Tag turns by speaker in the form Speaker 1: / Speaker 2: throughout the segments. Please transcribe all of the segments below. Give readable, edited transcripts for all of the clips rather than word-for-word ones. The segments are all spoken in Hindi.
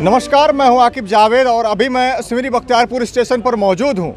Speaker 1: नमस्कार, मैं हूं आकिब जावेद और अभी मैं सिमरी बख्तियारपुर स्टेशन पर मौजूद हूं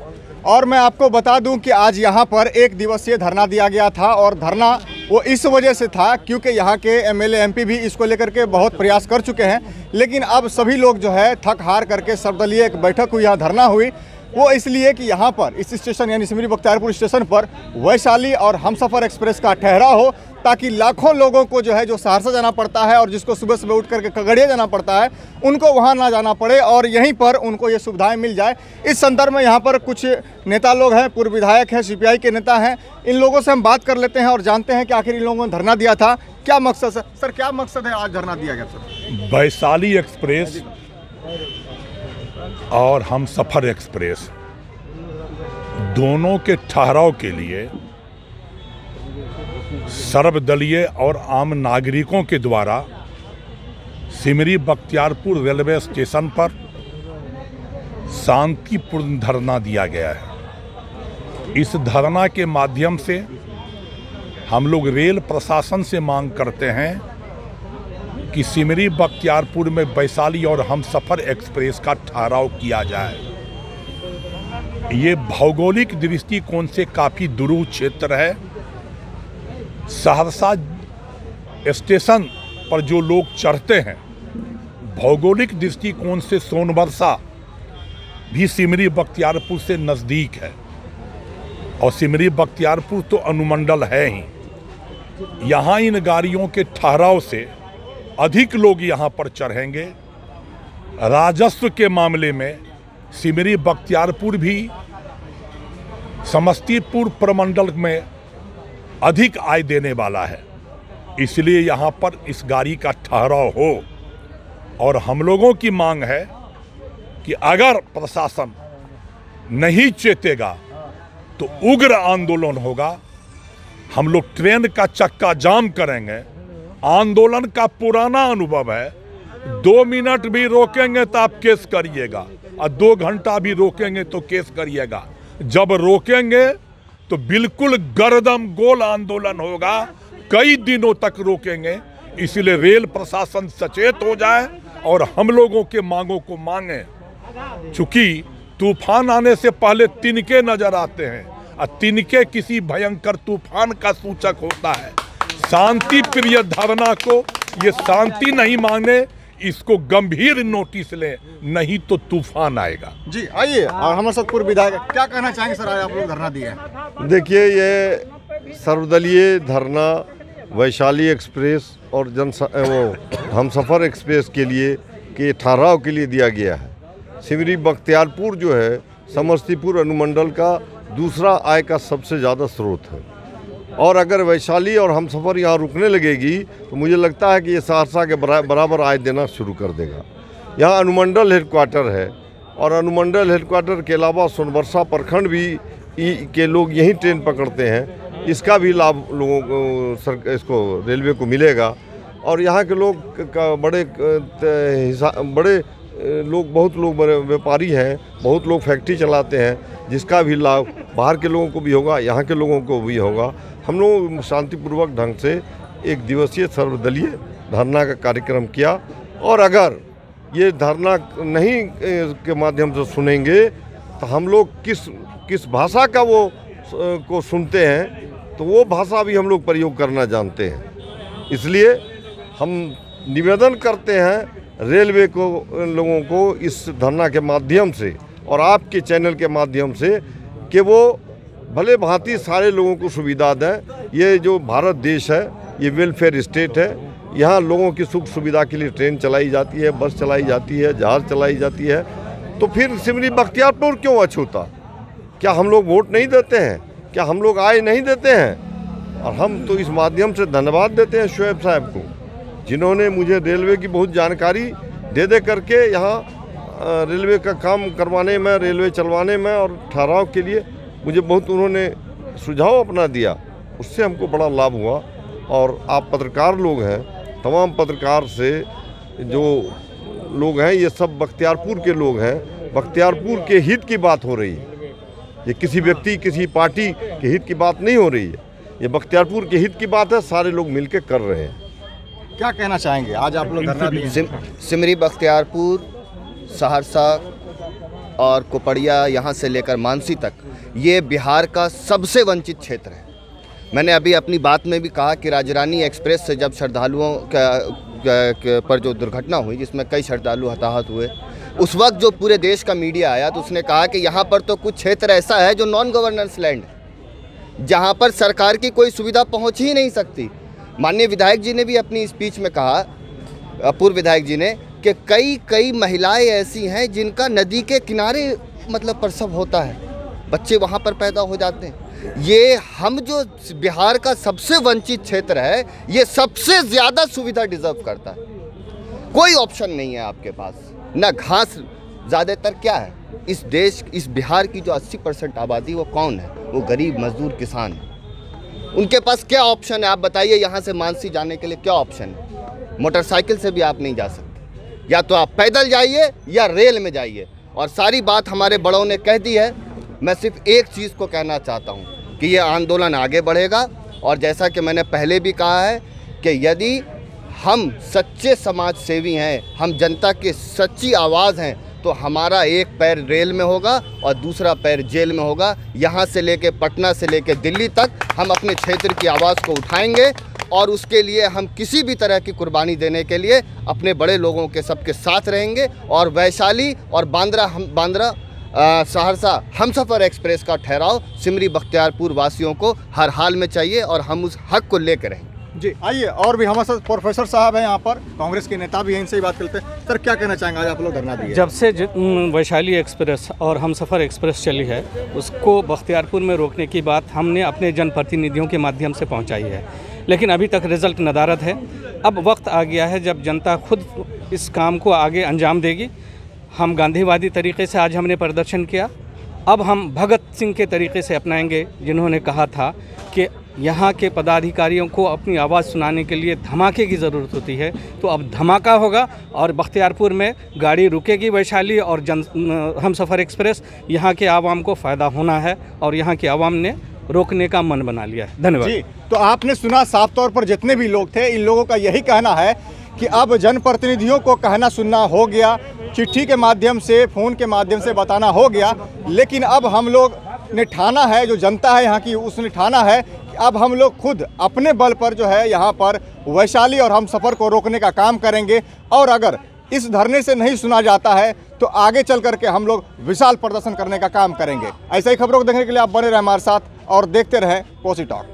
Speaker 1: और मैं आपको बता दूं कि आज यहां पर एक दिवसीय धरना दिया गया था और धरना वो इस वजह से था क्योंकि यहां के एमएलए एमपी भी इसको लेकर के बहुत प्रयास कर चुके हैं, लेकिन अब सभी लोग जो है थक हार करके सर्वदलीय एक बैठक हुई, यहाँ धरना हुई। वो इसलिए कि यहाँ पर इस स्टेशन यानी सिमरी बख्तियारपुर स्टेशन पर वैशाली और हमसफ़र एक्सप्रेस का ठहराव हो, ताकि लाखों लोगों को जो है जो सहरसा जाना पड़ता है और जिसको सुबह सुबह उठ करके खगड़िया जाना पड़ता है, उनको वहाँ ना जाना पड़े और यहीं पर उनको ये सुविधाएं मिल जाए। इस संदर्भ में यहाँ पर कुछ नेता लोग हैं, पूर्व विधायक हैं, सीपीआई के नेता हैं, इन लोगों से हम बात कर लेते हैं और जानते हैं कि आखिर इन लोगों ने धरना दिया था, क्या मकसद है। सर, क्या मकसद है आज धरना दिया गया? सर,
Speaker 2: वैशाली एक्सप्रेस और हमसफ़र एक्सप्रेस दोनों के ठहराव के लिए सर्वदलीय और आम नागरिकों के द्वारा सिमरी बख्तियारपुर रेलवे स्टेशन पर शांतिपूर्ण धरना दिया गया है। इस धरना के माध्यम से हम लोग रेल प्रशासन से मांग करते हैं कि सिमरी बख्तियारपुर में वैशाली और हमसफ़र एक्सप्रेस का ठहराव किया जाए। ये भौगोलिक दृष्टिकोण से काफ़ी दूर क्षेत्र है। सहरसा स्टेशन पर जो लोग चढ़ते हैं, भौगोलिक दृष्टिकोण से सोनबरसा भी सिमरी बख्तियारपुर से नज़दीक है और सिमरी बख्तियारपुर तो अनुमंडल है ही। यहाँ इन गाड़ियों के ठहराव से अधिक लोग यहाँ पर चढ़ेंगे। राजस्व के मामले में सिमरी बख्तियारपुर भी समस्तीपुर प्रमंडल में अधिक आय देने वाला है, इसलिए यहाँ पर इस गाड़ी का ठहराव हो। और हम लोगों की मांग है कि अगर प्रशासन नहीं चेतेगा तो उग्र आंदोलन होगा। हम लोग ट्रेन का चक्का जाम करेंगे। आंदोलन का पुराना अनुभव है, 2 मिनट भी रोकेंगे तो आप केस करिएगा और 2 घंटा भी रोकेंगे तो केस करिएगा। जब रोकेंगे तो बिल्कुल गर्दम गोल आंदोलन होगा, कई दिनों तक रोकेंगे। इसलिए रेल प्रशासन सचेत हो जाए और हम लोगों के मांगों को मांगे। चूंकि तूफान आने से पहले तिनके नजर आते हैं और तिनके किसी भयंकर तूफान का सूचक होता है। शांति प्रिय धरना को ये शांति नहीं माने, इसको गंभीर नोटिस ले, नहीं तो तूफान आएगा।
Speaker 1: जी आइए, और हमारे साथ पूर्व विधायक क्या कहना चाहेंगे? सर, आज आप लोग धरना दिए हैं।
Speaker 3: देखिए, ये सर्वदलीय धरना वैशाली एक्सप्रेस और हमसफ़र एक्सप्रेस के लिए के ठहराव के लिए दिया गया है। सिमरी बख्तियारपुर जो है समस्तीपुर अनुमंडल का दूसरा आय का सबसे ज़्यादा स्रोत है और अगर वैशाली और हमसफ़र यहाँ रुकने लगेगी तो मुझे लगता है कि ये सहरसा के बराबर आय देना शुरू कर देगा। यहाँ अनुमंडल हेडक्वार्टर है और अनुमंडल हेडक्वार्टर के अलावा सोनबरसा प्रखंड भी के लोग यहीं ट्रेन पकड़ते हैं। इसका भी लाभ लोगों को इसको रेलवे को मिलेगा और यहाँ के लोग का बड़े लोग, बहुत लोग बड़े व्यापारी हैं, बहुत लोग फैक्ट्री चलाते हैं, जिसका भी लाभ बाहर के लोगों को भी होगा, यहाँ के लोगों को भी होगा। हम लोग शांतिपूर्वक ढंग से एक दिवसीय सर्वदलीय धरना का कार्यक्रम किया और अगर ये धरना नहीं के माध्यम से सुनेंगे तो हम लोग किस भाषा का को सुनते हैं तो वो भाषा भी हम लोग प्रयोग करना जानते हैं। इसलिए हम निवेदन करते हैं रेलवे को, लोगों को इस धरना के माध्यम से और आपके चैनल के माध्यम से कि वो भले भांति सारे लोगों को सुविधा दें। ये जो भारत देश है ये वेलफेयर स्टेट है। यहाँ लोगों की सुख सुविधा के लिए ट्रेन चलाई जाती है, बस चलाई जाती है, जहाज़ चलाई जाती है। तो फिर सिमरी बख्तियारपुर क्यों अछूता? क्या हम लोग वोट नहीं देते हैं? क्या हम लोग आय नहीं देते हैं? और हम तो इस माध्यम से धन्यवाद देते हैं शुएब साहब को, जिन्होंने मुझे रेलवे की बहुत जानकारी दे करके यहाँ रेलवे का काम करवाने में, रेलवे चलवाने में और ठहराव के लिए मुझे बहुत उन्होंने सुझाव अपना दिया। उससे हमको बड़ा लाभ हुआ। और आप पत्रकार लोग हैं, तमाम पत्रकार से जो लोग हैं ये सब बख्तियारपुर के लोग हैं। बख्तियारपुर के हित की बात हो रही है, ये किसी व्यक्ति, किसी पार्टी के हित की बात नहीं हो रही है, ये बख्तियारपुर के हित की बात है। सारे लोग मिलकर कर रहे हैं।
Speaker 1: क्या कहना चाहेंगे? आज आप लोग धरना दिए हैं।
Speaker 4: सिमरी बख्तियारपुर सहरसा और कोपड़िया यहाँ से लेकर मानसी तक ये बिहार का सबसे वंचित क्षेत्र है। मैंने अभी अपनी बात में भी कहा कि राजरानी एक्सप्रेस से जब श्रद्धालुओं पर जो दुर्घटना हुई जिसमें कई श्रद्धालु हताहत हुए, उस वक्त जो पूरे देश का मीडिया आया तो उसने कहा कि यहाँ पर तो कुछ क्षेत्र ऐसा है जो नॉन गवर्नेंस लैंड है, जहाँ पर सरकार की कोई सुविधा पहुँच ही नहीं सकती। माननीय विधायक जी ने भी अपनी स्पीच में कहा, पूर्व विधायक जी ने, कि कई महिलाएं ऐसी हैं जिनका नदी के किनारे मतलब प्रसव होता है, बच्चे वहाँ पर पैदा हो जाते हैं। ये हम जो बिहार का सबसे वंचित क्षेत्र है, ये सबसे ज़्यादा सुविधा डिज़र्व करता है। कोई ऑप्शन नहीं है आपके पास, ना घास। ज़्यादातर क्या है इस देश, इस बिहार की जो 80% आबादी, वो कौन है? वो गरीब मजदूर किसान है। उनके पास क्या ऑप्शन है? आप बताइए, यहाँ से मानसी जाने के लिए क्या ऑप्शन है? मोटरसाइकिल से भी आप नहीं जा सकते, या तो आप पैदल जाइए या रेल में जाइए। और सारी बात हमारे बड़ों ने कह दी है। मैं सिर्फ एक चीज़ को कहना चाहता हूँ कि ये आंदोलन आगे बढ़ेगा, और जैसा कि मैंने पहले भी कहा है कि यदि हम सच्चे समाज सेवी हैं, हम जनता की सच्ची आवाज़ हैं, तो हमारा एक पैर रेल में होगा और दूसरा पैर जेल में होगा। यहाँ से लेके पटना से लेके दिल्ली तक हम अपने क्षेत्र की आवाज़ को उठाएंगे, और उसके लिए हम किसी भी तरह की कुर्बानी देने के लिए अपने बड़े लोगों के सबके साथ रहेंगे। और वैशाली और बांद्रा सहरसा हमसफ़र एक्सप्रेस का ठहराव सिमरी बख्तियारपुर वासियों को हर हाल में चाहिए, और हम उस हक को लेकर रहेंगे।
Speaker 1: जी आइए, और भी हमारे साथ प्रोफेसर साहब हैं यहाँ पर, कांग्रेस के नेता भी हैं, इनसे ही बात करते हैं। सर, क्या कहना चाहेंगे? आज आप लोग धरना दिए।
Speaker 5: जब से वैशाली एक्सप्रेस और हमसफ़र एक्सप्रेस चली है, उसको बख्तियारपुर में रोकने की बात हमने अपने जनप्रतिनिधियों के माध्यम से पहुँचाई है, लेकिन अभी तक रिजल्ट नदारद है। अब वक्त आ गया है जब जनता खुद इस काम को आगे अंजाम देगी। हम गांधीवादी तरीके से आज हमने प्रदर्शन किया, अब हम भगत सिंह के तरीके से अपनाएंगे, जिन्होंने कहा था कि यहाँ के पदाधिकारियों को अपनी आवाज़ सुनाने के लिए धमाके की ज़रूरत होती है। तो अब धमाका होगा, और बख्तियारपुर में गाड़ी रुकेगी वैशाली और हमसफ़र एक्सप्रेस। यहाँ के आवाम को फ़ायदा होना है, और यहाँ के आवाम ने रोकने का मन बना लिया है। धन्यवाद
Speaker 1: जी। तो आपने सुना, साफ तौर पर जितने भी लोग थे, इन लोगों का यही कहना है कि अब जनप्रतिनिधियों को कहना सुनना हो गया, चिट्ठी के माध्यम से, फ़ोन के माध्यम से बताना हो गया, लेकिन अब हम लोग ने ठाना है, जो जनता है यहाँ की, उसने ठाना है कि अब हम लोग खुद अपने बल पर जो है यहाँ पर वैशाली और हमसफ़र को रोकने का काम करेंगे। और अगर इस धरने से नहीं सुना जाता है तो आगे चल करके हम लोग विशाल प्रदर्शन करने का काम करेंगे। ऐसा ही खबरों को देखने के लिए आप बने रहें हमारे साथ और देखते रहें कोसी टॉक।